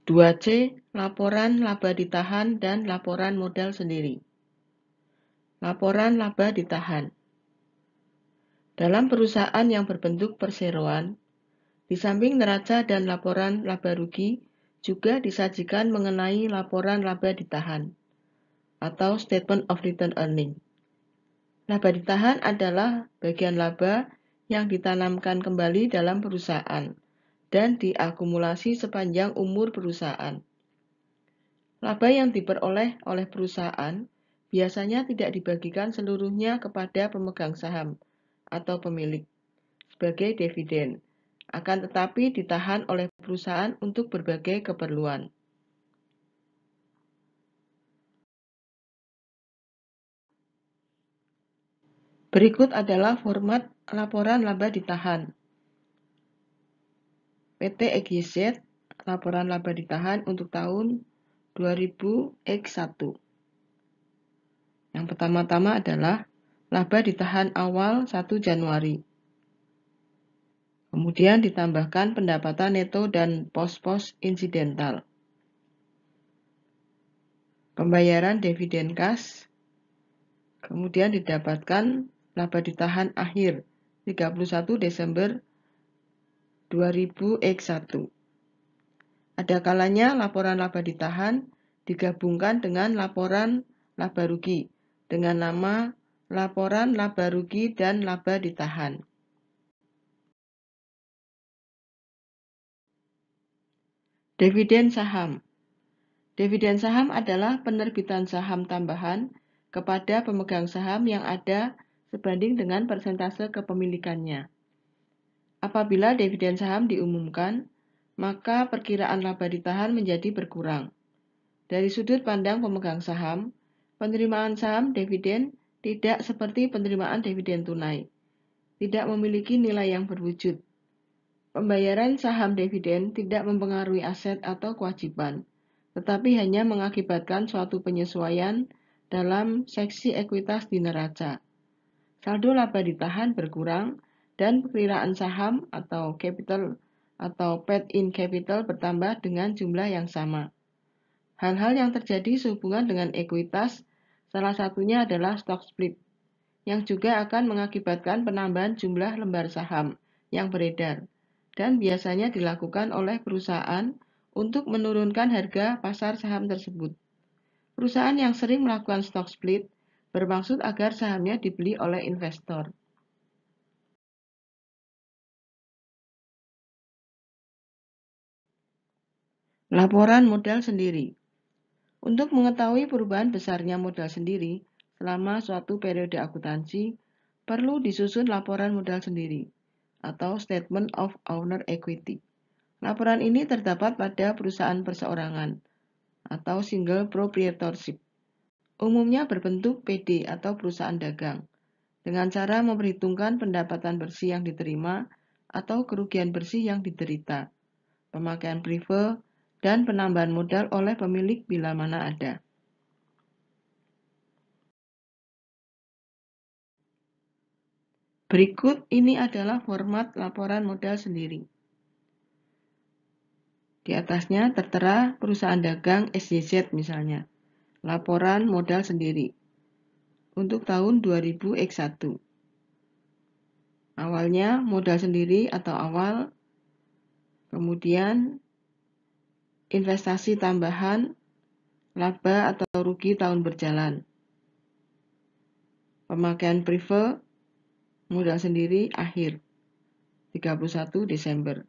2C. Laporan laba ditahan dan laporan modal sendiri. Laporan laba ditahan. Dalam perusahaan yang berbentuk perseroan, di samping neraca dan laporan laba rugi, juga disajikan mengenai laporan laba ditahan atau Statement of Return Earning. Laba ditahan adalah bagian laba yang ditanamkan kembali dalam perusahaan dan diakumulasi sepanjang umur perusahaan. Laba yang diperoleh oleh perusahaan biasanya tidak dibagikan seluruhnya kepada pemegang saham atau pemilik sebagai dividen, akan tetapi ditahan oleh perusahaan untuk berbagai keperluan. Berikut adalah format laporan laba ditahan. PT EGZ, laporan laba ditahan untuk tahun 2000X1. Yang pertama-tama adalah laba ditahan awal 1 Januari. Kemudian ditambahkan pendapatan neto dan pos-pos insidental. Pembayaran dividen kas. Kemudian didapatkan laba ditahan akhir 31 Desember 2000X1. Ada kalanya laporan laba ditahan digabungkan dengan laporan laba rugi dengan nama laporan laba rugi dan laba ditahan. Dividen saham. Dividen saham adalah penerbitan saham tambahan kepada pemegang saham yang ada sebanding dengan persentase kepemilikannya. Apabila dividen saham diumumkan, maka perkiraan laba ditahan menjadi berkurang. Dari sudut pandang pemegang saham, penerimaan saham dividen tidak seperti penerimaan dividen tunai, tidak memiliki nilai yang berwujud. Pembayaran saham dividen tidak mempengaruhi aset atau kewajiban, tetapi hanya mengakibatkan suatu penyesuaian dalam seksi ekuitas di neraca. Saldo laba ditahan berkurang dan perkiraan saham atau capital atau paid-in capital bertambah dengan jumlah yang sama. Hal-hal yang terjadi sehubungan dengan ekuitas, salah satunya adalah stock split, yang juga akan mengakibatkan penambahan jumlah lembar saham yang beredar, dan biasanya dilakukan oleh perusahaan untuk menurunkan harga pasar saham tersebut. Perusahaan yang sering melakukan stock split bermaksud agar sahamnya dibeli oleh investor. Laporan modal sendiri. Untuk mengetahui perubahan besarnya modal sendiri selama suatu periode akuntansi, perlu disusun laporan modal sendiri atau Statement of Owner Equity. Laporan ini terdapat pada perusahaan perseorangan atau Single Proprietorship. Umumnya berbentuk PD atau perusahaan dagang, dengan cara memperhitungkan pendapatan bersih yang diterima atau kerugian bersih yang diderita, pemakaian prive, dan penambahan modal oleh pemilik bila mana ada. Berikut ini adalah format laporan modal sendiri. Di atasnya tertera perusahaan dagang SYZ misalnya. Laporan modal sendiri untuk tahun 2000X1. Awalnya modal sendiri atau awal, kemudian investasi tambahan, laba atau rugi tahun berjalan. Pemakaian prive, modal sendiri akhir 31 Desember.